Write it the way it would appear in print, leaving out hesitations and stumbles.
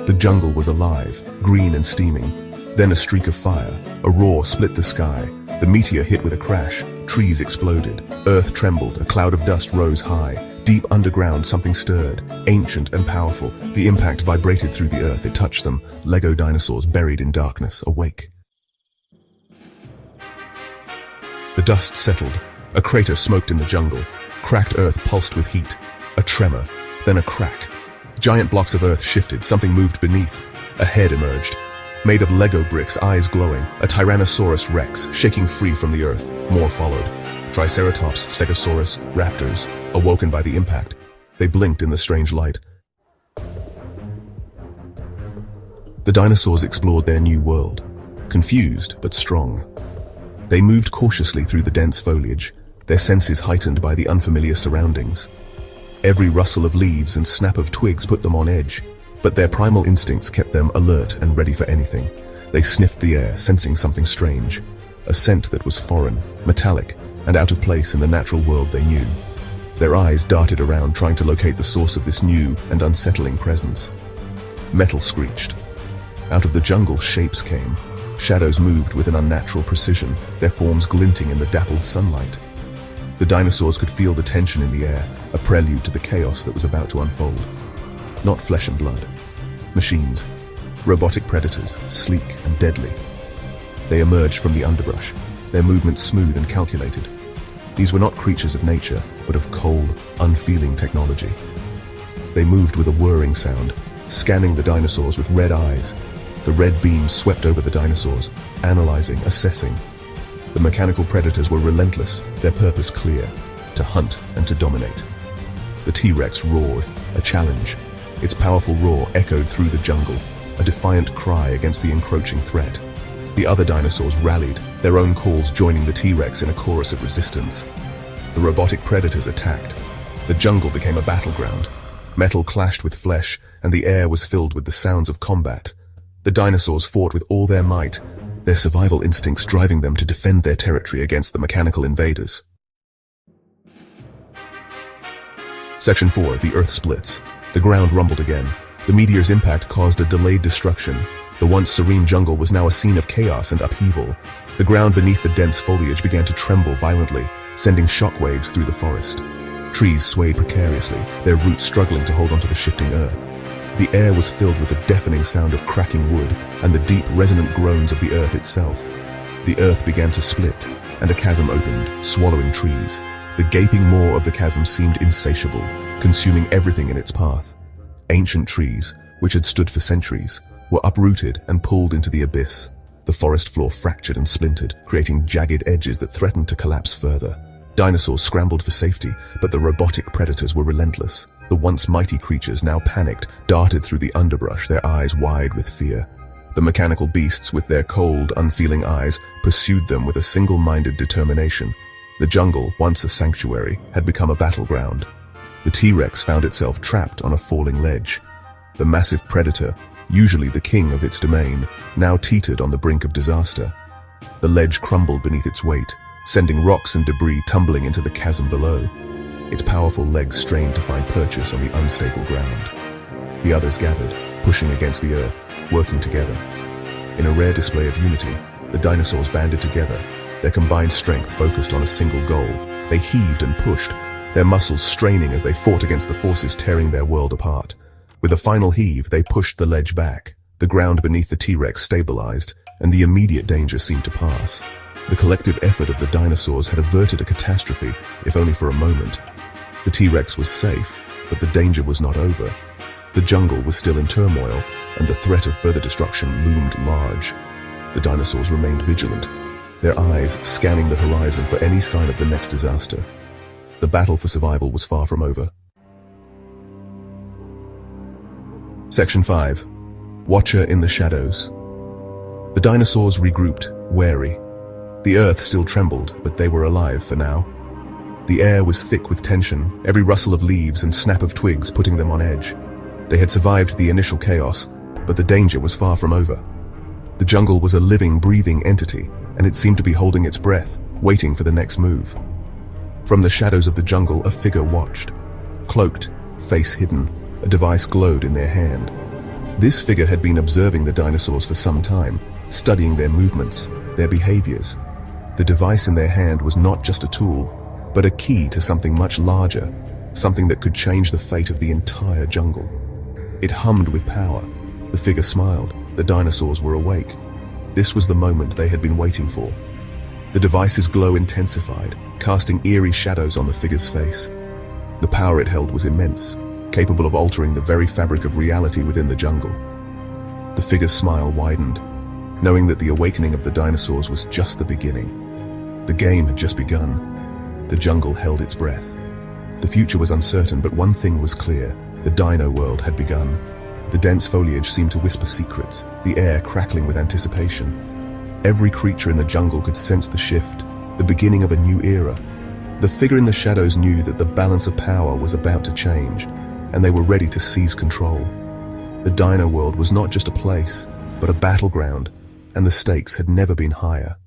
The jungle was alive, green and steaming. Then a streak of fire, a roar split the sky. The meteor hit with a crash, trees exploded, earth trembled, a cloud of dust rose high. Deep underground something stirred, ancient and powerful. The impact vibrated through the earth, it touched them, Lego dinosaurs buried in darkness, awake. The dust settled, a crater smoked in the jungle. Cracked earth pulsed with heat, a tremor, then a crack. Giant blocks of earth shifted, something moved beneath. A head emerged, made of Lego bricks, eyes glowing, a Tyrannosaurus Rex shaking free from the earth. More followed. Triceratops, Stegosaurus, raptors, awoken by the impact. They blinked in the strange light. The dinosaurs explored their new world, confused but strong. They moved cautiously through the dense foliage, their senses heightened by the unfamiliar surroundings. Every rustle of leaves and snap of twigs put them on edge, but their primal instincts kept them alert and ready for anything. They sniffed the air, sensing something strange, a scent that was foreign, metallic, and out of place in the natural world they knew. Their eyes darted around, trying to locate the source of this new and unsettling presence. Metal screeched. Out of the jungle, shapes came. Shadows moved with an unnatural precision, their forms glinting in the dappled sunlight. The dinosaurs could feel the tension in the air, a prelude to the chaos that was about to unfold. Not flesh and blood. Machines. Robotic predators, sleek and deadly. They emerged from the underbrush, their movements smooth and calculated. These were not creatures of nature, but of cold, unfeeling technology. They moved with a whirring sound, scanning the dinosaurs with red eyes. The red beams swept over the dinosaurs, analyzing, assessing. The mechanical predators were relentless, their purpose clear, to hunt and to dominate. The T-Rex roared, a challenge. Its powerful roar echoed through the jungle, a defiant cry against the encroaching threat. The other dinosaurs rallied, their own calls joining the T-Rex in a chorus of resistance. The robotic predators attacked. The jungle became a battleground. Metal clashed with flesh, and the air was filled with the sounds of combat. The dinosaurs fought with all their might, their survival instincts driving them to defend their territory against the mechanical invaders. Section 4. The Earth splits. The ground rumbled again. The meteor's impact caused a delayed destruction. The once serene jungle was now a scene of chaos and upheaval. The ground beneath the dense foliage began to tremble violently, sending shockwaves through the forest. Trees swayed precariously, their roots struggling to hold onto the shifting earth. The air was filled with the deafening sound of cracking wood and the deep, resonant groans of the earth itself. The earth began to split, and a chasm opened, swallowing trees. The gaping maw of the chasm seemed insatiable, consuming everything in its path. Ancient trees, which had stood for centuries, were uprooted and pulled into the abyss. The forest floor fractured and splintered, creating jagged edges that threatened to collapse further. Dinosaurs scrambled for safety, but the robotic predators were relentless. The once mighty creatures, now panicked, darted through the underbrush, their eyes wide with fear. The mechanical beasts, with their cold, unfeeling eyes, pursued them with a single-minded determination. The jungle, once a sanctuary, had become a battleground. The T-Rex found itself trapped on a falling ledge. The massive predator, usually the king of its domain, now teetered on the brink of disaster. The ledge crumbled beneath its weight, sending rocks and debris tumbling into the chasm below. Its powerful legs strained to find purchase on the unstable ground. The others gathered, pushing against the earth, working together. In a rare display of unity, the dinosaurs banded together, their combined strength focused on a single goal. They heaved and pushed, their muscles straining as they fought against the forces tearing their world apart. With a final heave, they pushed the ledge back. The ground beneath the T-Rex stabilized, and the immediate danger seemed to pass. The collective effort of the dinosaurs had averted a catastrophe, if only for a moment. The T-Rex was safe, but the danger was not over. The jungle was still in turmoil, and the threat of further destruction loomed large. The dinosaurs remained vigilant, their eyes scanning the horizon for any sign of the next disaster. The battle for survival was far from over. Section 5. Watcher in the Shadows. The dinosaurs regrouped, wary. The earth still trembled, but they were alive for now. The air was thick with tension, every rustle of leaves and snap of twigs putting them on edge. They had survived the initial chaos, but the danger was far from over. The jungle was a living, breathing entity, and it seemed to be holding its breath, waiting for the next move. From the shadows of the jungle, a figure watched. Cloaked, face hidden, a device glowed in their hand. This figure had been observing the dinosaurs for some time, studying their movements, their behaviors. The device in their hand was not just a tool, but a key to something much larger, something that could change the fate of the entire jungle. It hummed with power. The figure smiled. The dinosaurs were awake. This was the moment they had been waiting for. The device's glow intensified, casting eerie shadows on the figure's face. The power it held was immense, capable of altering the very fabric of reality within the jungle. The figure's smile widened, knowing that the awakening of the dinosaurs was just the beginning. The game had just begun. The jungle held its breath. The future was uncertain, but one thing was clear. The Dino World had begun. The dense foliage seemed to whisper secrets, the air crackling with anticipation. Every creature in the jungle could sense the shift, the beginning of a new era. The figure in the shadows knew that the balance of power was about to change, and they were ready to seize control. The Dino World was not just a place, but a battleground, and the stakes had never been higher.